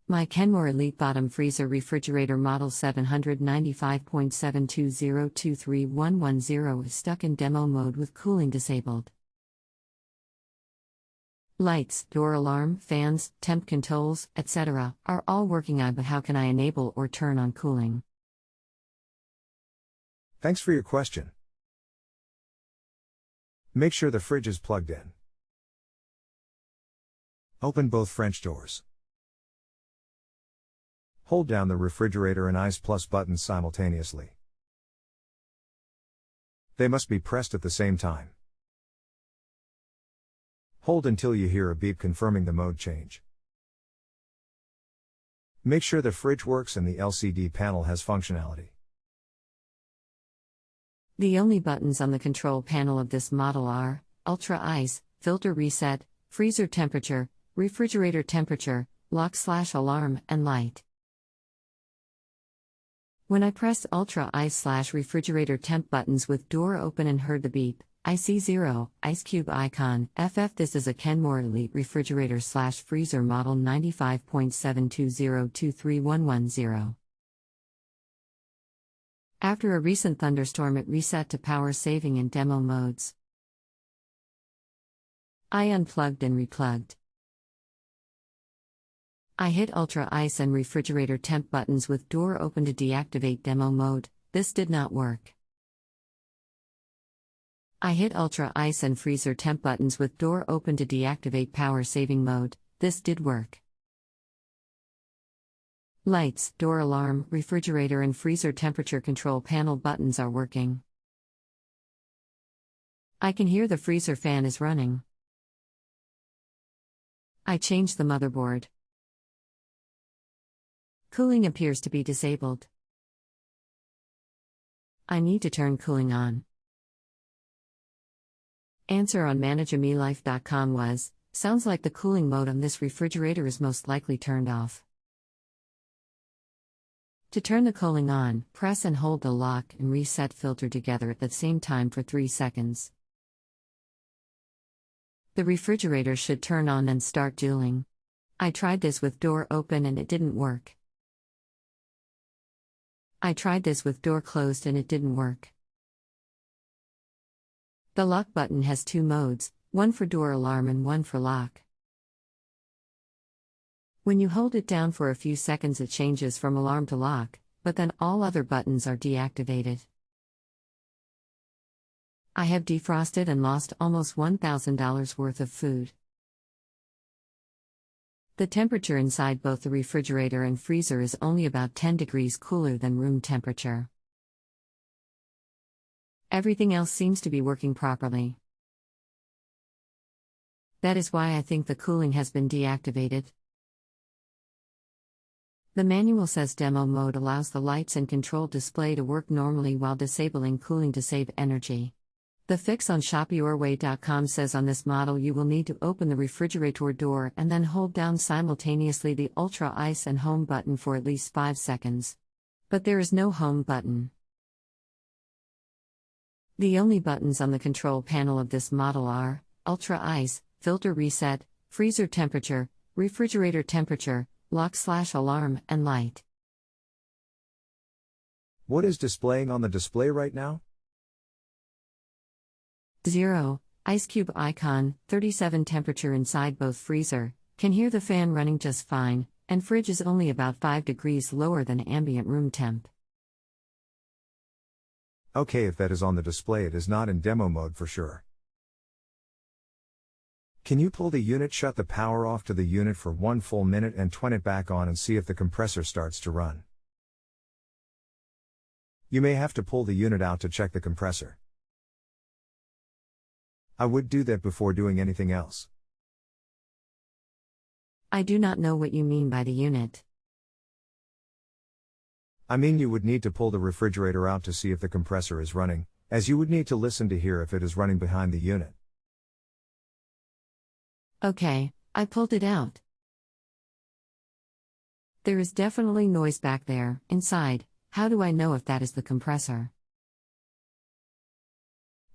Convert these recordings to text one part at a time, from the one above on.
My Kenmore Elite bottom freezer refrigerator model 795.720231110 is stuck in demo mode with cooling disabled. Lights, door alarm, fans, temp controls, etc. are all working but how can I enable or turn on cooling? Thanks for your question. Make sure the fridge is plugged in. Open both French doors. Hold down the refrigerator and ice plus buttons simultaneously. They must be pressed at the same time. Hold until you hear a beep confirming the mode change. Make sure the fridge works and the LCD panel has functionality. The only buttons on the control panel of this model are Ultra Ice, Filter Reset, Freezer Temperature, Refrigerator Temperature, Lock/Alarm, and Light. When I pressed Ultra Ice/Refrigerator Temp buttons with door open and heard the beep, I see 0, ice cube icon, FF. This is a Kenmore Elite refrigerator/freezer model 95.720231110. After a recent thunderstorm, it reset to power saving in demo modes. I unplugged and replugged. I hit Ultra Ice and Refrigerator Temp buttons with door open to deactivate demo mode. This did not work. I hit Ultra Ice and Freezer Temp buttons with door open to deactivate power saving mode. This did work. Lights, door alarm, refrigerator and freezer temperature control panel buttons are working. I can hear the freezer fan is running. I changed the motherboard. Cooling appears to be disabled. I need to turn cooling on. Answer on manageamelife.com was, sounds like the cooling mode on this refrigerator is most likely turned off. To turn the cooling on, press and hold the lock and reset filter together at the same time for 3 seconds. The refrigerator should turn on and start cooling. I tried this with door open and it didn't work. I tried this with door closed and it didn't work. The lock button has 2 modes, one for door alarm and one for lock. When you hold it down for a few seconds, it changes from alarm to lock, but then all other buttons are deactivated. I have defrosted and lost almost $1,000 worth of food. The temperature inside both the refrigerator and freezer is only about 10 degrees cooler than room temperature. Everything else seems to be working properly. That is why I think the cooling has been deactivated. The manual says demo mode allows the lights and control display to work normally while disabling cooling to save energy. The fix on shopyourway.com says on this model you will need to open the refrigerator door and then hold down simultaneously the Ultra Ice and Home button for at least 5 seconds. But there is no Home button. The only buttons on the control panel of this model are Ultra Ice, Filter Reset, Freezer Temperature, Refrigerator Temperature, Lock/Alarm, and Light. What is displaying on the display right now? 0, ice cube icon, 37 temperature inside both freezer, can hear the fan running just fine, and fridge is only about 5 degrees lower than ambient room temp. Okay, if that is on the display, it is not in demo mode for sure. Can you pull the unit, shut the power off to the unit for 1 full minute and turn it back on and see if the compressor starts to run? You may have to pull the unit out to check the compressor. I would do that before doing anything else. I do not know what you mean by the unit. I mean, you would need to pull the refrigerator out to see if the compressor is running, as you would need to listen to hear if it is running behind the unit. Okay, I pulled it out. There is definitely noise back there, inside. How do I know if that is the compressor?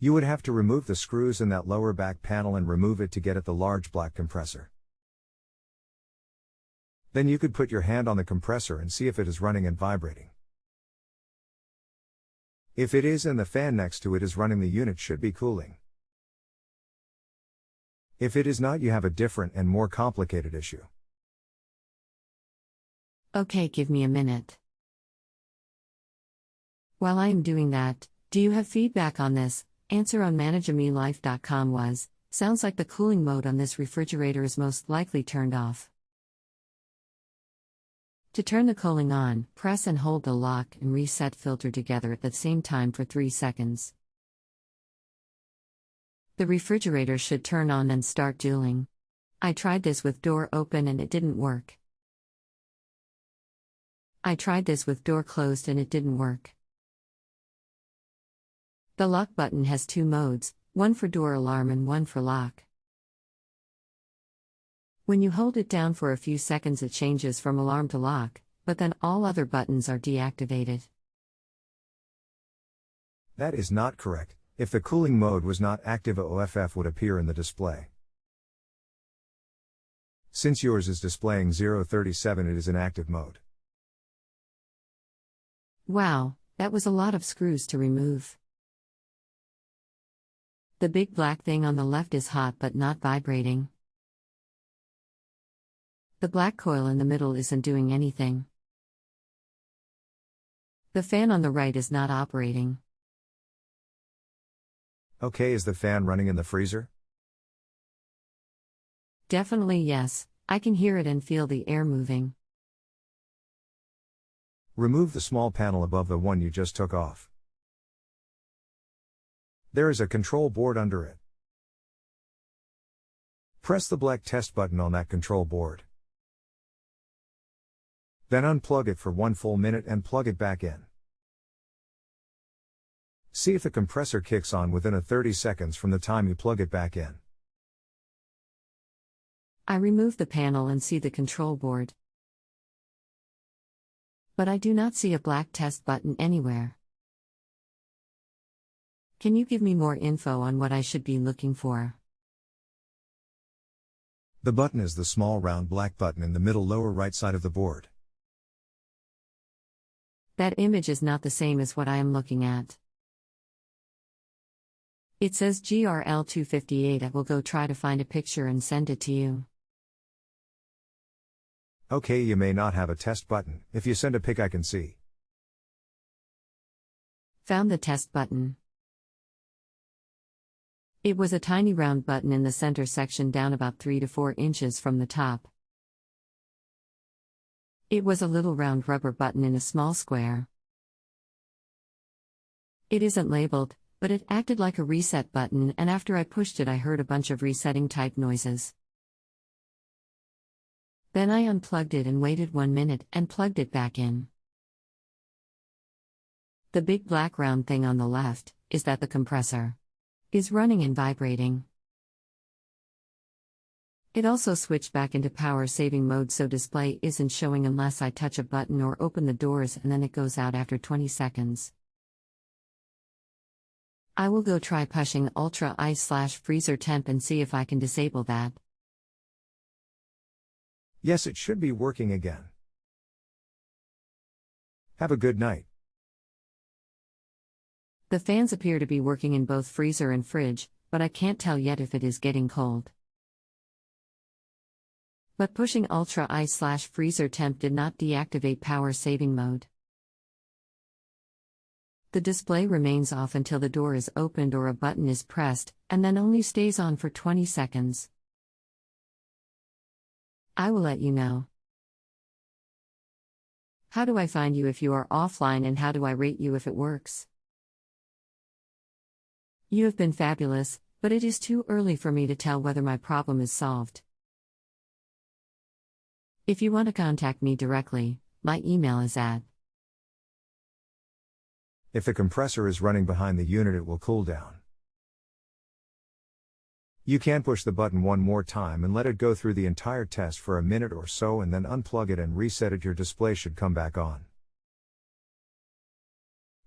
You would have to remove the screws in that lower back panel and remove it to get at the large black compressor. Then you could put your hand on the compressor and see if it is running and vibrating. If it is and the fan next to it is running, the unit should be cooling. If it is not, you have a different and more complicated issue. Okay, give me a minute. While I am doing that, do you have feedback on this? Answer on manageamelife.com was, sounds like the cooling mode on this refrigerator is most likely turned off. To turn the cooling on, press and hold the lock and reset filter together at the same time for 3 seconds. The refrigerator should turn on and start cooling. I tried this with door open and it didn't work. I tried this with door closed and it didn't work. The lock button has 2 modes, one for door alarm and one for lock. When you hold it down for a few seconds, it changes from alarm to lock, but then all other buttons are deactivated. That is not correct. If the cooling mode was not active, a OFF would appear in the display. Since yours is displaying 037, it is in active mode. Wow, that was a lot of screws to remove. The big black thing on the left is hot but not vibrating. The black coil in the middle isn't doing anything. The fan on the right is not operating. Okay, is the fan running in the freezer? Definitely yes, I can hear it and feel the air moving. Remove the small panel above the one you just took off. There is a control board under it. Press the black test button on that control board. Then unplug it for 1 full minute and plug it back in. See if the compressor kicks on within 30 seconds from the time you plug it back in. I remove the panel and see the control board. But I do not see a black test button anywhere. Can you give me more info on what I should be looking for? The button is the small round black button in the middle lower right side of the board. That image is not the same as what I am looking at. It says GRL258. I will go try to find a picture and send it to you. Okay, you may not have a test button. If you send a pic, I can see. Found the test button. It was a tiny round button in the center section down about 3 to 4 inches from the top. It was a little round rubber button in a small square. It isn't labeled, but it acted like a reset button, and after I pushed it I heard a bunch of resetting type noises. Then I unplugged it and waited 1 minute and plugged it back in. The big black round thing on the left, is that the compressor is running and vibrating. It also switched back into power saving mode, so display isn't showing unless I touch a button or open the doors, and then it goes out after 20 seconds. I will go try pushing ultra ice/freezer temp and see if I can disable that. Yes, it should be working again. Have a good night. The fans appear to be working in both freezer and fridge, but I can't tell yet if it is getting cold. But pushing ultra ice/freezer temp did not deactivate power saving mode. The display remains off until the door is opened or a button is pressed, and then only stays on for 20 seconds. I will let you know. How do I find you if you are offline, and how do I rate you if it works? You have been fabulous, but it is too early for me to tell whether my problem is solved. If you want to contact me directly, my email is at. If the compressor is running behind the unit, it will cool down. You can push the button one more time and let it go through the entire test for a minute or so, and then unplug it and reset it. Your display should come back on.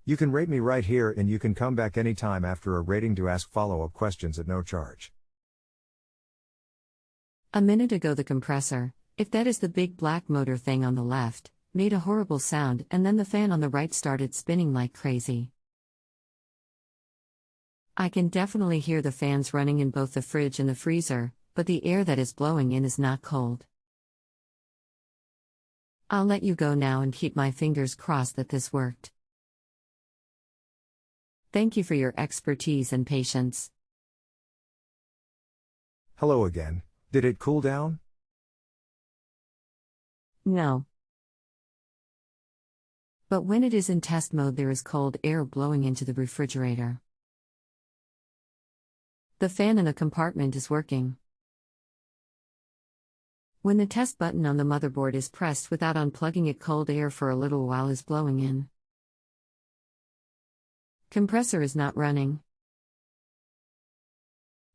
You can rate me right here, and you can come back anytime after a rating to ask follow-up questions at no charge. A minute ago the compressor, If that is the big black motor thing on the left, made a horrible sound, and then the fan on the right started spinning like crazy. I can definitely hear the fans running in both the fridge and the freezer, but the air that is blowing in is not cold. I'll let you go now and keep my fingers crossed that this worked. Thank you for your expertise and patience. Hello again. Did it cool down? No. But when it is in test mode, there is cold air blowing into the refrigerator. The fan in the compartment is working. When the test button on the motherboard is pressed without unplugging it, cold air for a little while is blowing in. Compressor is not running.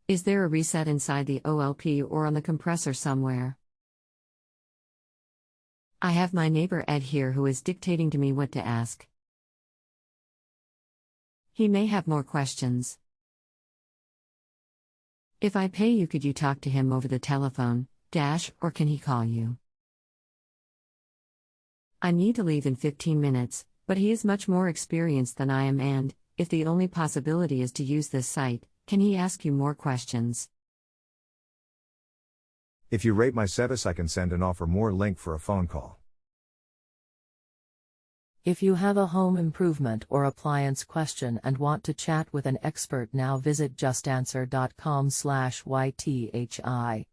Is there a reset inside the OLP or on the compressor somewhere? I have my neighbor Ed here who is dictating to me what to ask. He may have more questions. If I pay you, could you talk to him over the telephone, or can he call you? I need to leave in 15 minutes, but he is much more experienced than I am, and, if the only possibility is to use this site, can he ask you more questions? If you rate my service, I can send and offer more link for a phone call. If you have a home improvement or appliance question and want to chat with an expert now, visit justanswer.com/ythi.